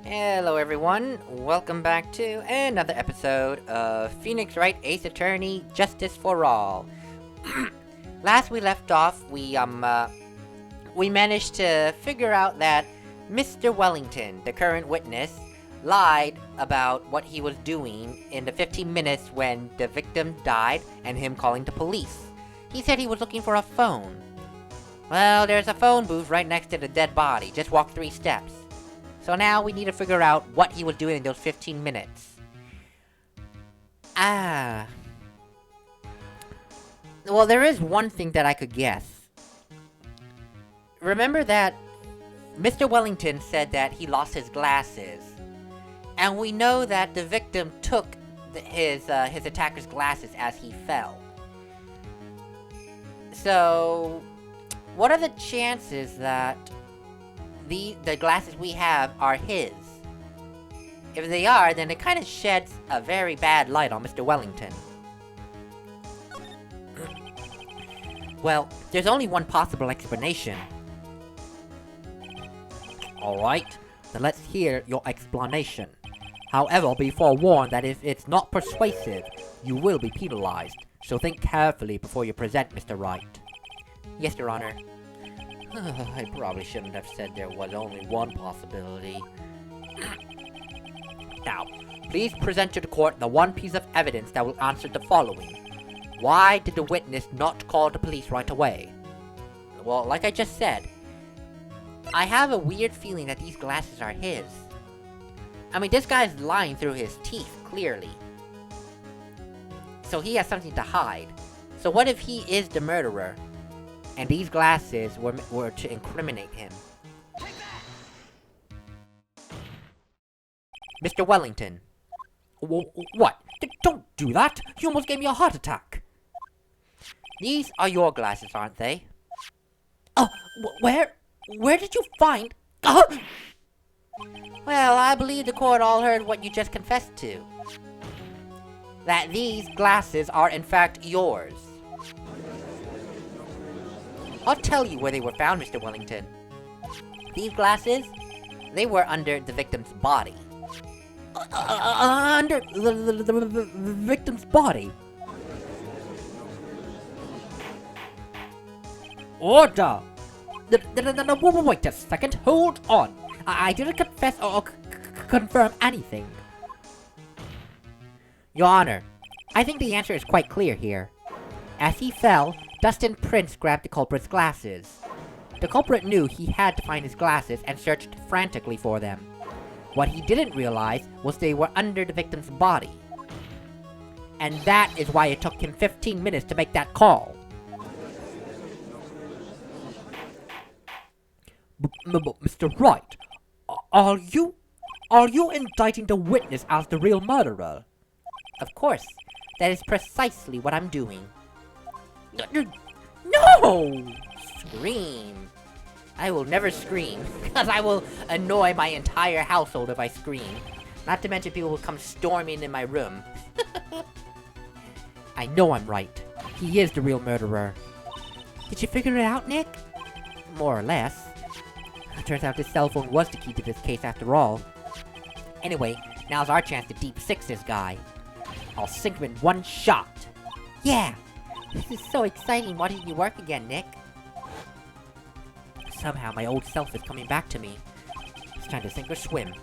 Hello everyone, welcome back to another episode of Phoenix Wright Ace Attorney Justice for All. Last we left off, we managed to figure out that Mr. Wellington, the current witness, lied about what he was doing in the 15 minutes when the victim died and him calling the police. He said he was looking for a phone. Well, there's a phone booth right next to the dead body, just walk 3 steps. So now we need to figure out what he was doing in those 15 minutes. Well, there is one thing that I could guess. Remember that Mr. Wellington said that he lost his glasses. And we know that the victim took his attacker's glasses as he fell. So, what are the chances that the glasses we have are his? If they are, then it kind of sheds a very bad light on Mr. Wellington. Well, there's only one possible explanation. Alright, then let's hear your explanation. However, be forewarned that if it's not persuasive, you will be penalized, so think carefully before you present Mr. Wright. Yes, Your Honor. I probably shouldn't have said there was only one possibility. Now, please present to the court the one piece of evidence that will answer the following. Why did the witness not call the police right away? Well, like I just said, I have a weird feeling that these glasses are his. I mean, this guy's lying through his teeth, clearly. So he has something to hide. So what if he is the murderer? And these glasses were to incriminate him. Mr. Wellington. What? Don't do that! You almost gave me a heart attack! These are your glasses, aren't they? Oh, where did you find... Oh! Well, I believe the court all heard what you just confessed to. That these glasses are in fact yours. I'll tell you where they were found, Mr. Wellington. These glasses, they were under the victim's body. Under the victim's body? Order! Wait a second, hold on. I didn't confess or confirm anything. Your Honor, I think the answer is quite clear here. As he fell, Dustin Prince grabbed the culprit's glasses. The culprit knew he had to find his glasses and searched frantically for them. What he didn't realize was they were under the victim's body. And that is why it took him 15 minutes to make that call. Mr. Wright, are you indicting the witness as the real murderer? Of course, that is precisely what I'm doing. No! Scream. I will never scream, because I will annoy my entire household if I scream. Not to mention people will come storming in my room. I know I'm right. He is the real murderer. Did you figure it out, Nick? More or less. Turns out this cell phone was the key to this case after all. Anyway, now's our chance to deep six this guy. I'll sink him in one shot. Yeah! This is so exciting watching you work again, Nick. Somehow my old self is coming back to me. It's time to sink or swim.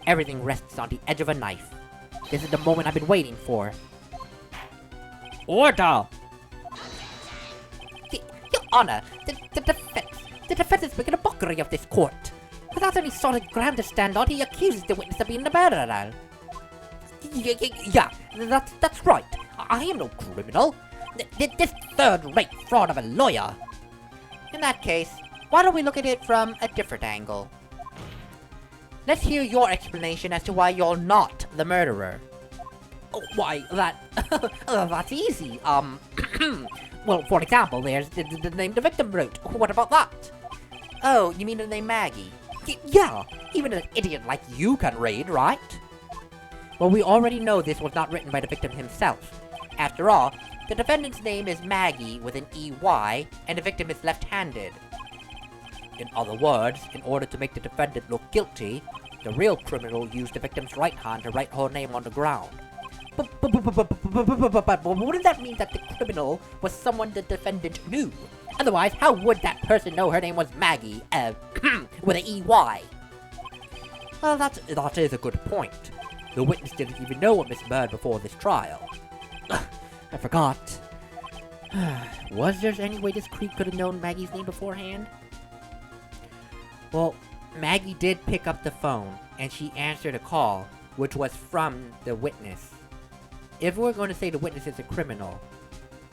Everything rests on the edge of a knife. This is the moment I've been waiting for. Order! Your Honor, the defense is making a mockery of this court. Without any solid ground to stand on, he accuses the witness of being the murderer. Yeah, that's right. I am no criminal. This third-rate fraud of a lawyer. In that case, why don't we look at it from a different angle? Let's hear your explanation as to why you're not the murderer. Oh, why, that's easy. Well, for example, there's the name the victim wrote. What about that? Oh, you mean the name Maggie? Yeah, even an idiot like you can read, right? Well, we already know this was not written by the victim himself. After all, the defendant's name is Maggie with an EY, and the victim is left-handed. In other words, in order to make the defendant look guilty, The real criminal used the victim's right hand to write her name on the ground. But wouldn't that mean that the criminal was someone the defendant knew? Otherwise, how would that person know her name was Maggie, with an E-Y? Well, that is a good point. The witness didn't even know what Miss Bird before this trial. I forgot. Was there any way this creep could have known Maggie's name beforehand? Well, Maggie did pick up the phone, and she answered a call, which was from the witness. If we're going to say the witness is a criminal,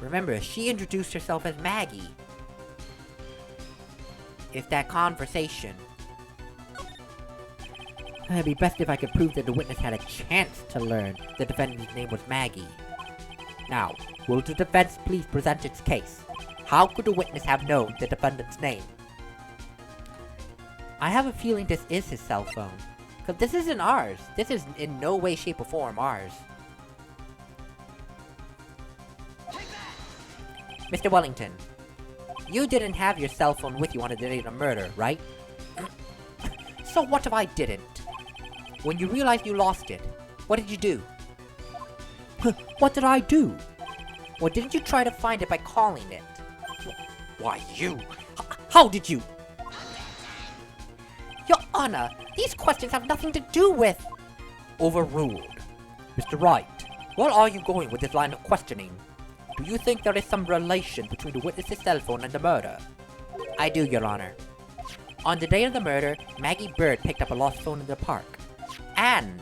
remember, she introduced herself as Maggie. It's that conversation. It'd be best if I could prove that the witness had a chance to learn the defendant's name was Maggie. Now, will the defense please present its case? How could the witness have known the defendant's name? I have a feeling this is his cell phone. Because this isn't ours. This is in no way, shape, or form ours. Mr. Wellington, you didn't have your cell phone with you on the day of the murder, right? So what if I didn't? When you realized you lost it, what did you do? What did I do? Well, didn't you try to find it by calling it? Why, you? How did you? Your Honor, these questions have nothing to do with... Overruled. Mr. Wright, where are you going with this line of questioning? Do you think there is some relation between the witness's cell phone and the murder? I do, Your Honor. On the day of the murder, Maggie Bird picked up a lost phone in the park. And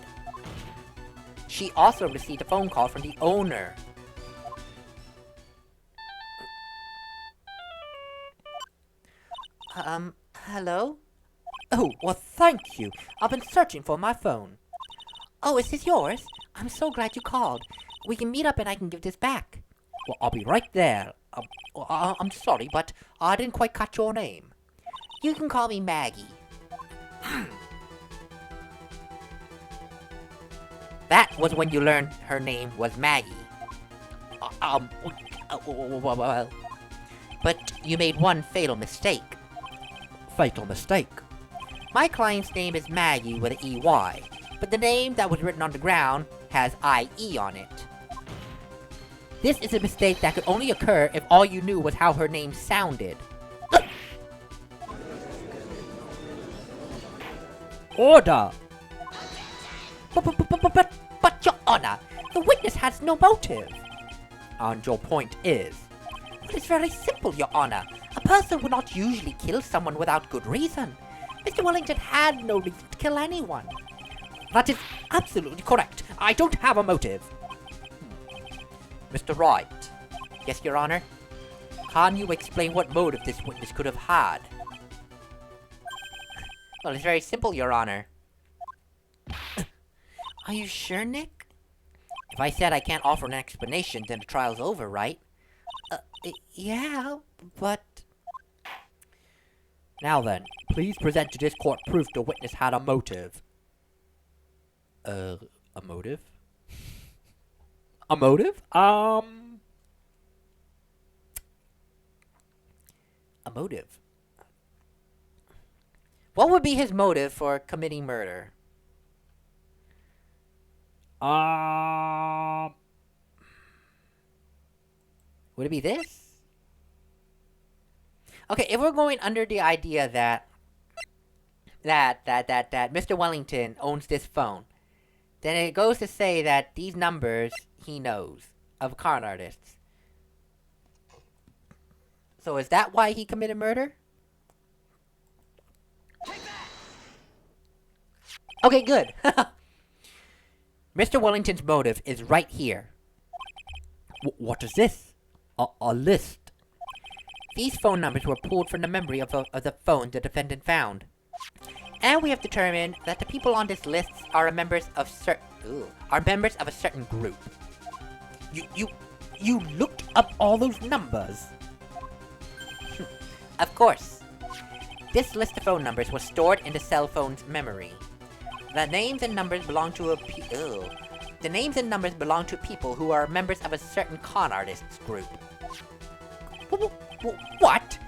she also received a phone call from the owner. Hello? Oh, well, thank you. I've been searching for my phone. Oh, is this yours? I'm so glad you called. We can meet up and I can give this back. Well, I'll be right there. I'm sorry, but I didn't quite catch your name. You can call me Maggie. That was when you learned her name was Maggie. Well, but you made one fatal mistake. Fatal mistake? My client's name is Maggie with an E-Y, but the name that was written on the ground has I-E on it. This is a mistake that could only occur if all you knew was how her name sounded. Order! But, Your Honor, the witness has no motive. And your point is? Well, it's very simple, Your Honor. A person would not usually kill someone without good reason. Mr. Wellington had no reason to kill anyone. That is absolutely correct. I don't have a motive. Mr. Wright. Yes, Your Honor? Can you explain what motive this witness could have had? Well, it's very simple, Your Honor. Are you sure, Nick? If I said I can't offer an explanation, then the trial's over, right? Yeah, but... Now then, please present to this court proof the witness had a motive. A motive? A motive? A motive. What would be his motive for committing murder? Would it be this? Okay, if we're going under the idea that Mr. Wellington owns this phone, then it goes to say that these numbers he knows of con artists. So is that why he committed murder? Okay, good. Mr. Wellington's motive is right here. What is this? A list. These phone numbers were pulled from the memory of the phone the defendant found. And we have determined that the people on this list are members of a certain group. You looked up all those numbers? Of course. This list of phone numbers was stored in the cell phone's memory. The names and numbers belong to people who are members of a certain con artists group. What?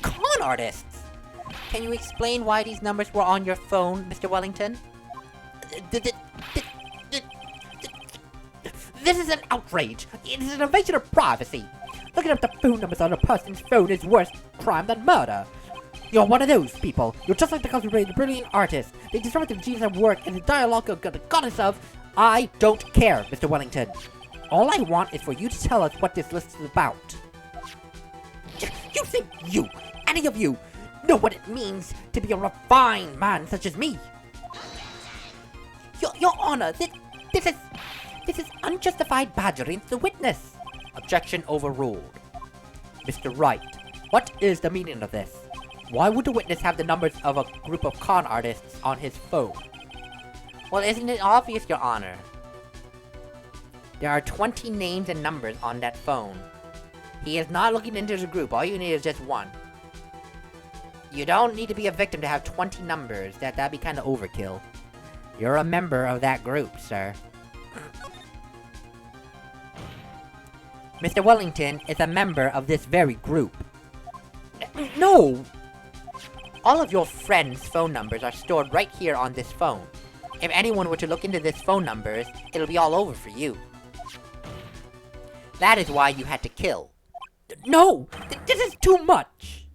Con artists? Can you explain why these numbers were on your phone, Mr. Wellington? This is an outrage. It is an invasion of privacy. Looking up the phone numbers on a person's phone is worse crime than murder. You're one of those people. You're just like the concentrated brilliant artist. They destroyed the genius of work and the dialogue of the goddess of... I don't care, Mr. Wellington. All I want is for you to tell us what this list is about. You think you, any of you, know what it means to be a refined man such as me? Your Honor, this is unjustified badgering to the witness. Objection overruled. Mr. Wright, what is the meaning of this? Why would the witness have the numbers of a group of con artists on his phone? Well, isn't it obvious, Your Honor? There are 20 names and numbers on that phone. He is not looking into the group. All you need is just one. You don't need to be a victim to have 20 numbers. That'd be kind of overkill. You're a member of that group, sir. Mr. Wellington is a member of this very group. No! All of your friends' phone numbers are stored right here on this phone. If anyone were to look into this phone numbers, it'll be all over for you. That is why you had to kill. No! This is too much!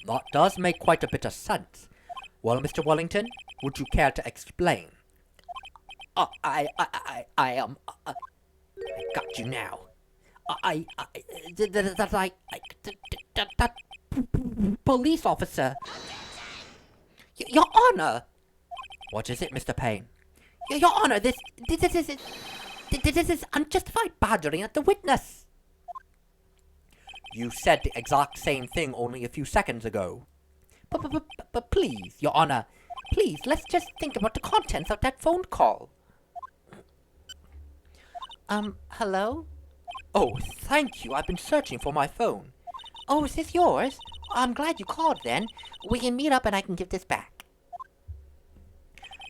That does make quite a bit of sense. Well, Mr. Wellington, would you care to explain? I got you now. That police officer. Your Honor! What is it, Mr. Payne? Your Honor, this is unjustified badgering at the witness. You said the exact same thing only a few seconds ago. But please, Your Honor, please, let's just think about the contents of that phone call. Hello? Oh, thank you. I've been searching for my phone. Oh, is this yours? I'm glad you called then. We can meet up and I can give this back.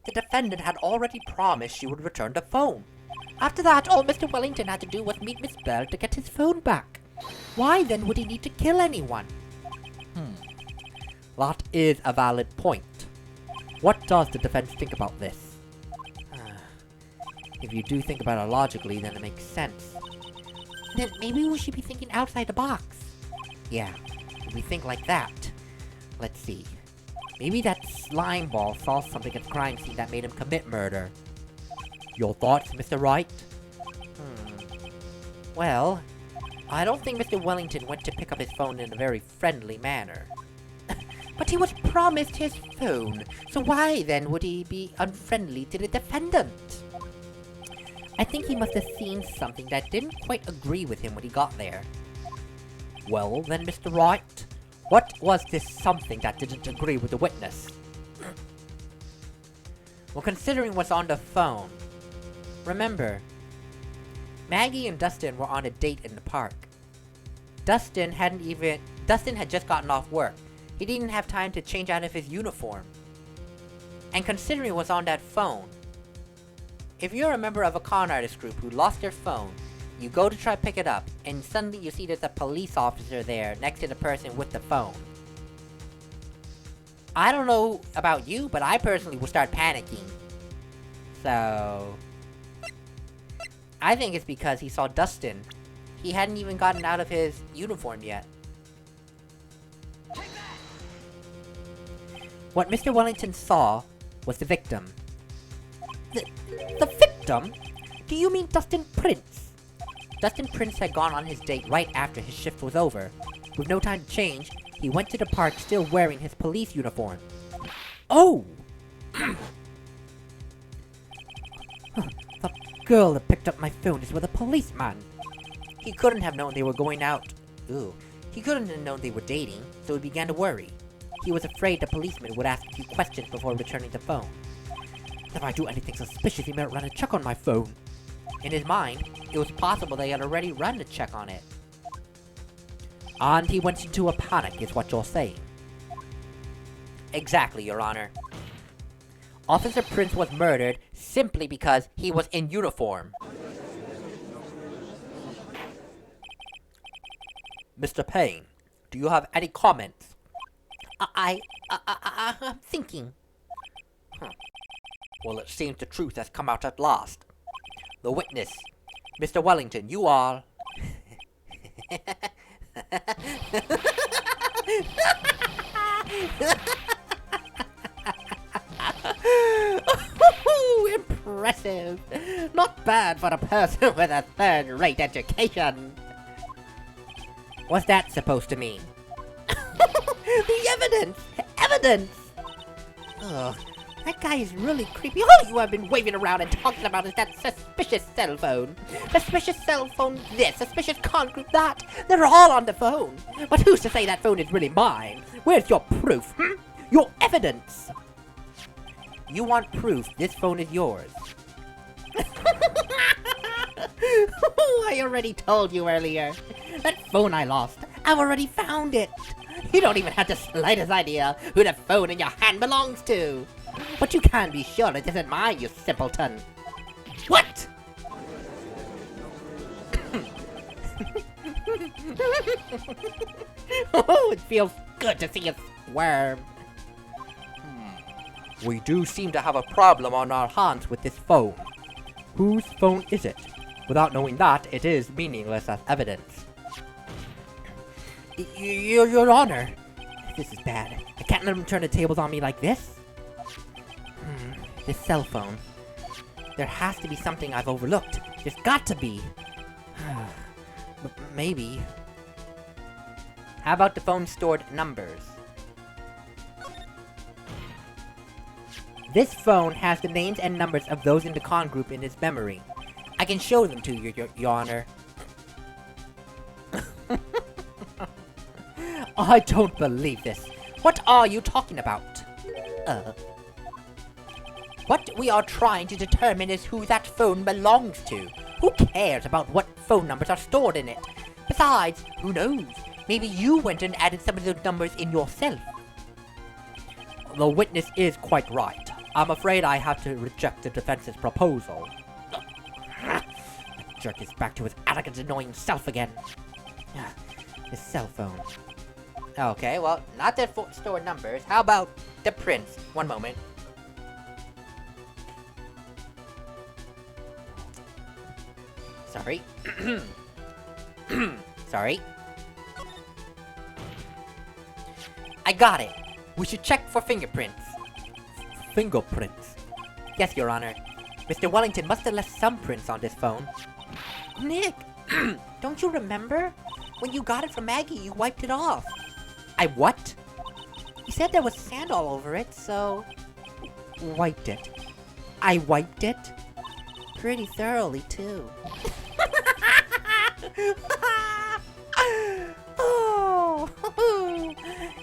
The defendant had already promised she would return the phone. After that, all Mr. Wellington had to do was meet Miss Bell to get his phone back. Why then would he need to kill anyone? That is a valid point. What does the defense think about this? If you do think about it logically, then it makes sense. Then maybe we should be thinking outside the box. Yeah, if we think like that. Let's see. Maybe that slime ball saw something at the crime scene that made him commit murder. Your thoughts, Mr. Wright? Well, I don't think Mr. Wellington went to pick up his phone in a very friendly manner. But he was promised his phone, so why then would he be unfriendly to the defendant? I think he must have seen something that didn't quite agree with him when he got there. Well then, Mr. Wright, what was this something that didn't agree with the witness? Well, considering what's on the phone, remember, Maggie and Dustin were on a date in the park. Dustin had just gotten off work. He didn't have time to change out of his uniform. And considering what's on that phone, if you're a member of a con artist group who lost their phone, you go to try to pick it up, and suddenly you see there's a police officer there next to the person with the phone. I don't know about you, but I personally will start panicking. So... I think it's because he saw Dustin. He hadn't even gotten out of his uniform yet. What Mr. Wellington saw was the victim. The victim? Do you mean Dustin Prince? Dustin Prince had gone on his date right after his shift was over. With no time to change, he went to the park still wearing his police uniform. Oh! The girl that picked up my phone is with a policeman. He couldn't have known they were going out. He couldn't have known they were dating, so he began to worry. He was afraid the policeman would ask a few questions before returning the phone. If I do anything suspicious, he might run a check on my phone. In his mind, it was possible they had already run a check on it. And he went into a panic, is what you're saying. Exactly, Your Honor. Officer Prince was murdered simply because he was in uniform. Mr. Payne, do you have any comments? I'm thinking. Well, it seems the truth has come out at last. The witness, Mr. Wellington, you are... Impressive! Not bad for a person with a third-rate education. What's that supposed to mean? The evidence! Evidence! Ugh, that guy is really creepy. All you have been waving around and talking about is that suspicious cell phone. Suspicious cell phone this, suspicious concrete that. They're all on the phone. But who's to say that phone is really mine? Where's your proof, Your evidence! You want proof this phone is yours. I already told you earlier. That phone I lost, I've already found it. You don't even have the slightest idea who the phone in your hand belongs to. But you can be sure it isn't mine, you simpleton. What? Oh, it feels good to see you squirm. We do seem to have a problem on our hands with this phone. Whose phone is it? Without knowing that, it is meaningless as evidence. Your Honor, this is bad. I can't let him turn the tables on me like this. This cell phone. There has to be something I've overlooked. There's got to be. Maybe. How about the phone stored numbers? This phone has the names and numbers of those in the con group in its memory. I can show them to you, Your Honor. I don't believe this. What are you talking about? What we are trying to determine is who that phone belongs to. Who cares about what phone numbers are stored in it? Besides, who knows? Maybe you went and added some of those numbers in yourself. The witness is quite right. I'm afraid I have to reject the defense's proposal. The jerk is back to his arrogant, annoying self again. His cell phone. Okay, well, not the stored numbers. How about the prints? One moment. Sorry. Sorry. I got it. We should check for fingerprints. Fingerprints? Yes, Your Honor. Mr. Wellington must have left some prints on this phone. Nick! Don't you remember? When you got it from Maggie, you wiped it off. I what? You said there was sand all over it, so... Wiped it. I wiped it? Pretty thoroughly, too. Oh,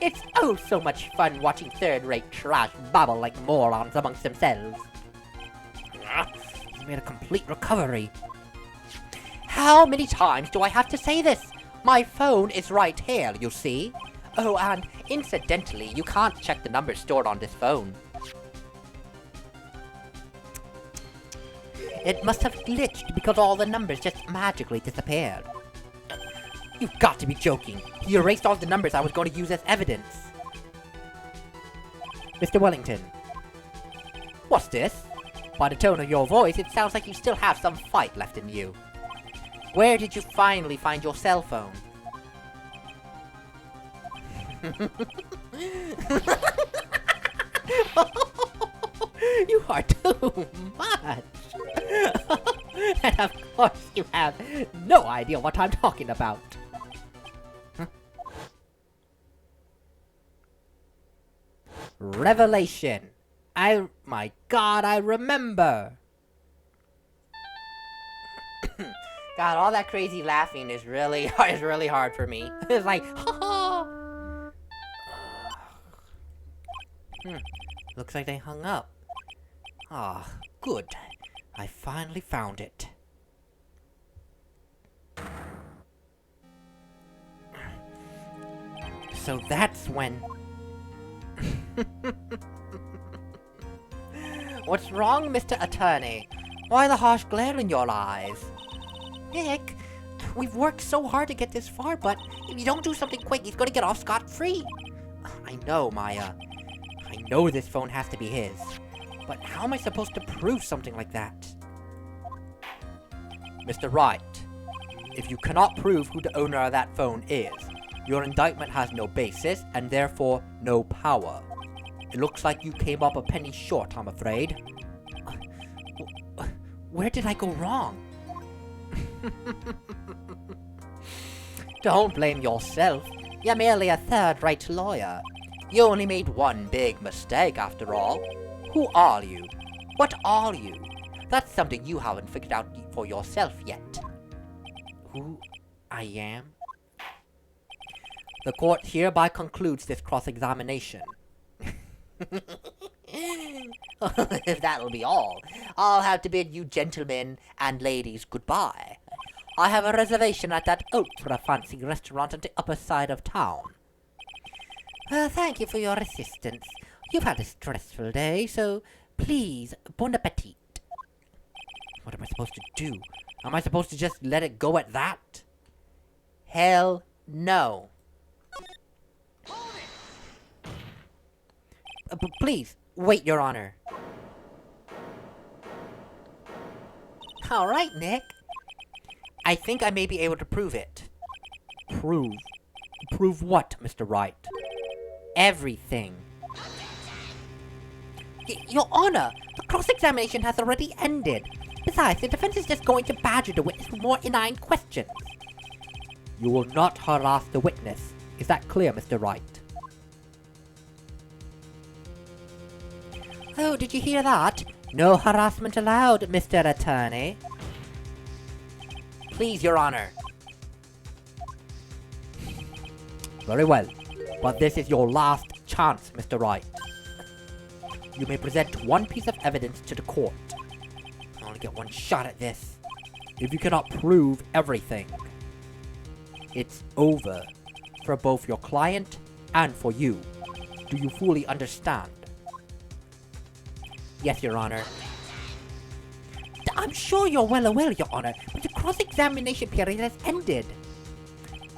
it's oh so much fun watching third-rate trash babble like morons amongst themselves. He's made a complete recovery. How many times do I have to say this? My phone is right here, you see. Oh, and incidentally, you can't check the numbers stored on this phone. It must have glitched because all the numbers just magically disappeared. You've got to be joking. He erased all the numbers I was going to use as evidence. Mr. Wellington. What's this? By the tone of your voice, it sounds like you still have some fight left in you. Where did you finally find your cell phone? You are too much! And of course you have no idea what I'm talking about. Revelation. My God, I remember! God, all that crazy laughing is really hard for me. It's like, ha ha! Looks like they hung up. Ah, good. I finally found it. So that's when... What's wrong, Mr. Attorney? Why the harsh glare in your eyes? Nick, we've worked so hard to get this far, but if you don't do something quick, he's gonna get off scot-free. I know, Maya. I know this phone has to be his. But how am I supposed to prove something like that? Mr. Wright, if you cannot prove who the owner of that phone is, your indictment has no basis and therefore no power. It looks like you came up a penny short, I'm afraid. Where did I go wrong? Don't blame yourself. You're merely a third-rate lawyer. You only made one big mistake, after all. Who are you? What are you? That's something you haven't figured out for yourself yet. Who I am? The court hereby concludes this cross-examination. If that'll be all, I'll have to bid you gentlemen and ladies goodbye. I have a reservation at that ultra-fancy restaurant on the upper side of town. Thank you for your assistance. You've had a stressful day, so please, bon appetit. What am I supposed to do? Am I supposed to just let it go at that? Hell no. Please, wait, Your Honor. Alright, Nick. I think I may be able to prove it. Prove? Prove what, Mr. Wright? Everything. Your Honor, the cross-examination has already ended. Besides, the defense is just going to badger the witness with more inane questions. You will not harass the witness. Is that clear, Mr. Wright? Oh, did you hear that? No harassment allowed, Mr. Attorney. Please, Your Honor. Very well, but this is your last chance, Mr. Wright. You may present one piece of evidence to the court. I only get one shot at this. If you cannot prove everything, it's over for both your client and for you. Do you fully understand? Yes, Your Honor. I'm sure you're well aware, Your Honor, but the cross-examination period has ended.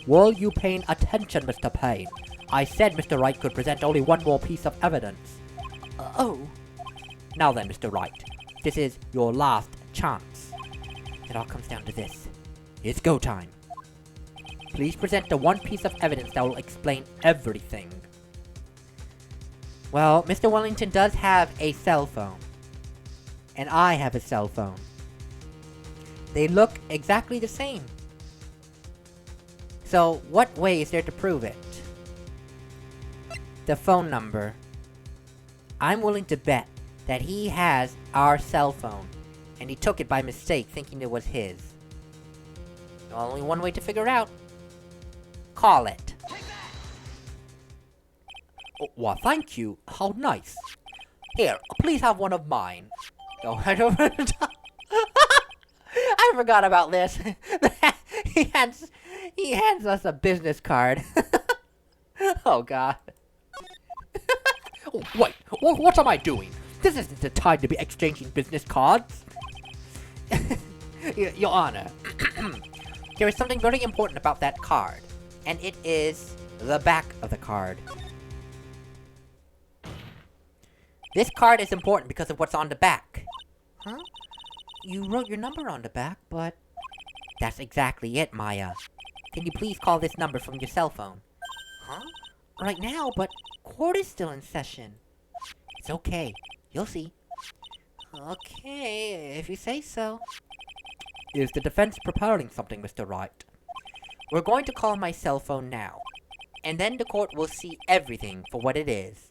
Were you paying attention, Mr. Payne? I said Mr. Wright could present only one more piece of evidence. Oh. Now then, Mr. Wright, this is your last chance. It all comes down to this. It's go time. Please present the one piece of evidence that will explain everything. Well, Mr. Wellington does have a cell phone. And I have a cell phone. They look exactly the same. So, what way is there to prove it? The phone number. I'm willing to bet that he has our cell phone, and he took it by mistake thinking it was his. Only one way to figure out. Call it. Oh, well, thank you. How nice. Here, please have one of mine. Oh, I don't... I forgot about this. He hands us a business card. Oh, God. Oh, wait, what am I doing? This isn't the time to be exchanging business cards. Your Honor, there is something very important about that card, and it is the back of the card. This card is important because of what's on the back. Huh? You wrote your number on the back, but... That's exactly it, Maya. Can you please call this number from your cell phone? Huh? Right now, but court is still in session. It's okay. You'll see. Okay, if you say so. Is the defense preparing something, Mr. Wright? We're going to call my cell phone now. And then the court will see everything for what it is.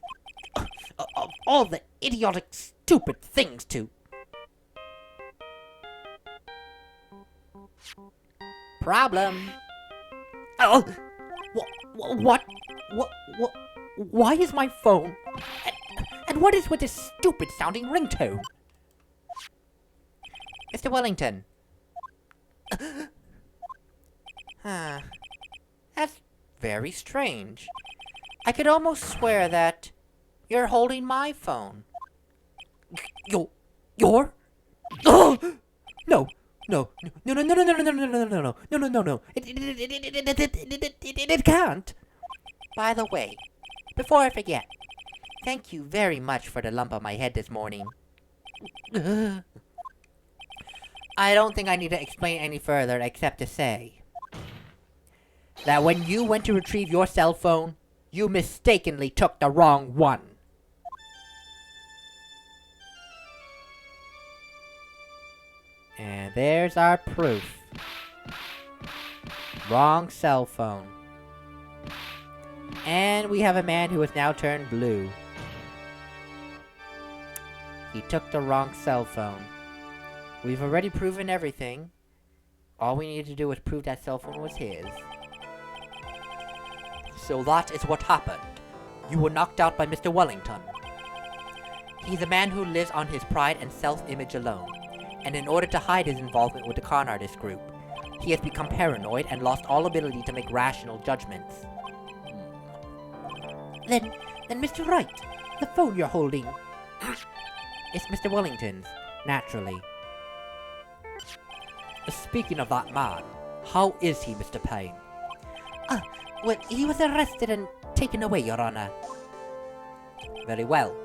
Of all the idiotic, stupid things to... Problem. Oh! What? Why is my phone... And what is with this stupid-sounding ringtone? Mr. Wellington. That's very strange. I could almost swear that you're holding my phone. Your? Oh! No! No! No! It can't! By the way, before I forget, thank you very much for the lump on my head this morning. I don't think I need to explain any further except to say that when you went to retrieve your cell phone, you mistakenly took the wrong one. And there's our proof. Wrong cell phone. And we have a man who has now turned blue. He took the wrong cell phone. We've already proven everything. All we needed to do was prove that cell phone was his. So that is what happened. You were knocked out by Mr. Wellington. He's a man who lives on his pride and self-image alone. And in order to hide his involvement with the con artist group, he has become paranoid and lost all ability to make rational judgments. Then Mr. Wright, the phone you're holding... It's Mr. Wellington's, naturally. Speaking of that man, how is he, Mr. Payne? Well, he was arrested and taken away, Your Honor. Very well.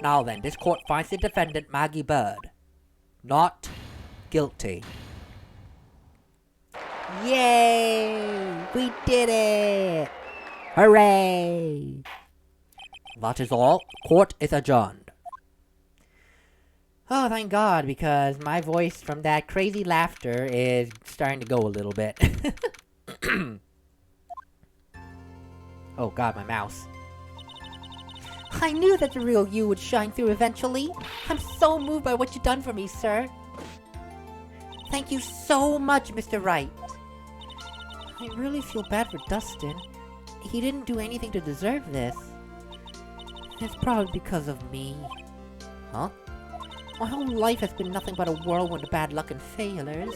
Now then, this court finds the defendant, Maggie Bird, not guilty. Yay! We did it! Hooray! That is all. Court is adjourned. Oh, thank God, because my voice from that crazy laughter is starting to go a little bit. Oh God, my mouse. I knew that the real you would shine through eventually. I'm so moved by what you've done for me, sir. Thank you so much, Mr. Wright. I really feel bad for Dustin. He didn't do anything to deserve this. It's probably because of me. Huh? My whole life has been nothing but a whirlwind of bad luck and failures.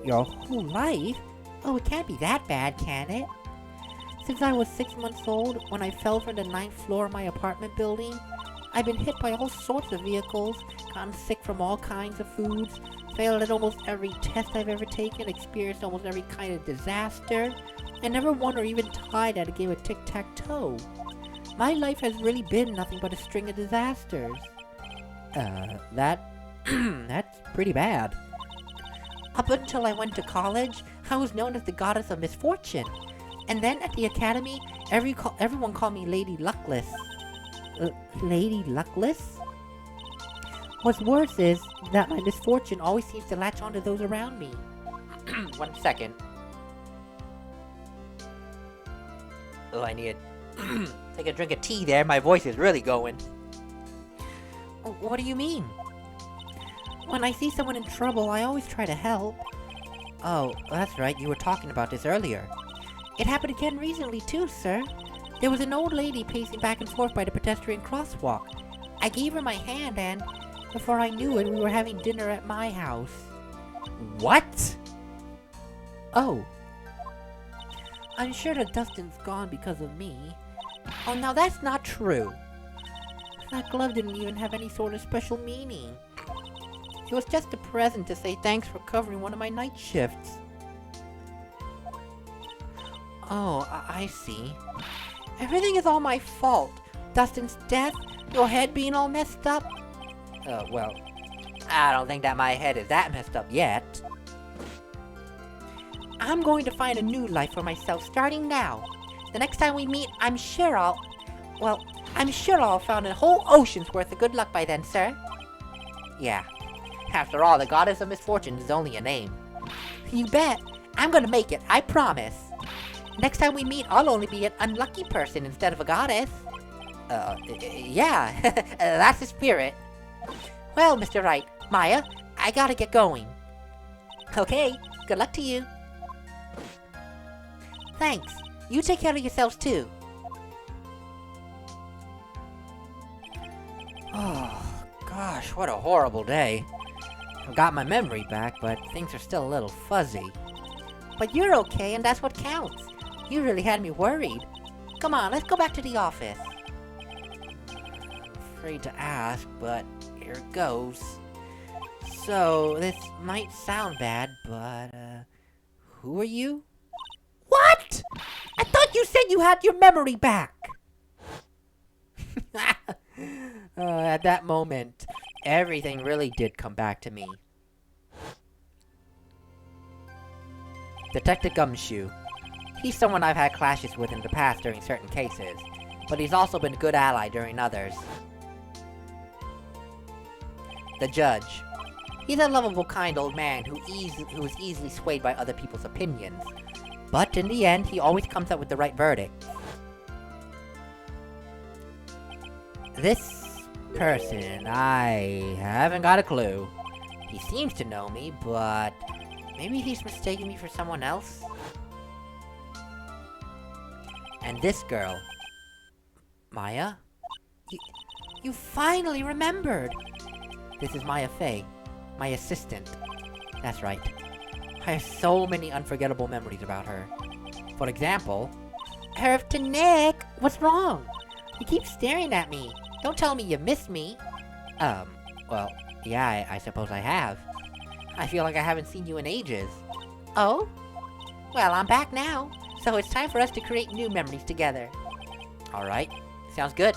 Your whole life? Oh, it can't be that bad, can it? Since I was 6 months old, when I fell from the 9th floor of my apartment building, I've been hit by all sorts of vehicles, gotten sick from all kinds of foods, failed at almost every test I've ever taken, experienced almost every kind of disaster, and never won or even tied at a game of tic-tac-toe. My life has really been nothing but a string of disasters. That's pretty bad. Up until I went to college, I was known as the goddess of misfortune. And then at the academy, everyone called me Lady Luckless. Lady Luckless? What's worse is that my misfortune always seems to latch onto those around me. 1 second. Oh, I need to take a drink of tea there. My voice is really going. What do you mean? When I see someone in trouble, I always try to help. Oh, that's right. You were talking about this earlier. It happened again recently too, sir. There was an old lady pacing back and forth by the pedestrian crosswalk. I gave her my hand and, before I knew it, we were having dinner at my house. What? Oh. I'm sure that Dustin's gone because of me. Oh, now that's not true. That glove didn't even have any sort of special meaning. It was just a present to say thanks for covering one of my night shifts. Oh, I see. Everything is all my fault. Dustin's death, your head being all messed up. Well, I don't think that my head is that messed up yet. I'm going to find a new life for myself starting now. The next time we meet, I'm sure I'll have found a whole ocean's worth of good luck by then, sir. Yeah. After all, the goddess of misfortune is only a name. You bet. I'm gonna make it, I promise. Next time we meet, I'll only be an unlucky person instead of a goddess. Yeah. That's the spirit. Well, Mr. Wright, Maya, I gotta get going. Okay, good luck to you. Thanks. You take care of yourselves, too. Oh, gosh, what a horrible day. I've got my memory back, but things are still a little fuzzy. But you're okay, and that's what counts. You really had me worried. Come on, let's go back to the office. I'm afraid to ask, but here goes. So, this might sound bad, but, who are you? What? I thought you said you had your memory back! At that moment, everything really did come back to me. Detective Gumshoe. He's someone I've had clashes with in the past during certain cases, but he's also been a good ally during others. The Judge. He's a lovable, kind old man who is easily swayed by other people's opinions, but in the end, he always comes up with the right verdict. This person, I haven't got a clue. He seems to know me, but maybe he's mistaken me for someone else? And this girl. Maya? You finally remembered! This is Maya Fey, my assistant. That's right. I have so many unforgettable memories about her. For example, to Nick! What's wrong? You keep staring at me. Don't tell me you miss me. Well, yeah, I suppose I have. I feel like I haven't seen you in ages. Oh? Well, I'm back now, so it's time for us to create new memories together. Alright, sounds good.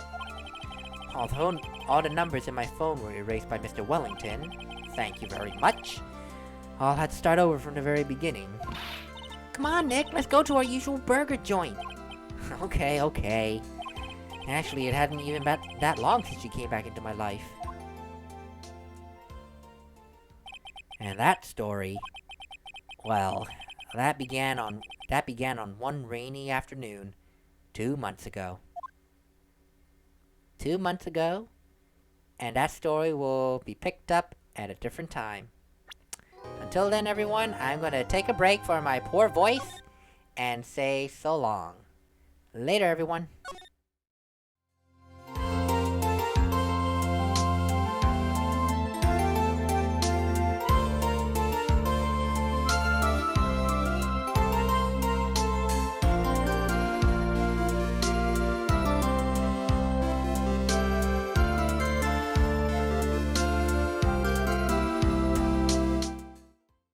Although all the numbers in my phone were erased by Mr. Wellington, thank you very much, I'll have to start over from the very beginning. Come on, Nick, let's go to our usual burger joint. Okay. Actually, it hadn't even been that long since you came back into my life. And that story, well, that began on one rainy afternoon 2 months ago. 2 months ago, and that story will be picked up at a different time. Until then, everyone, I'm gonna take a break for my poor voice and say so long. Later, everyone.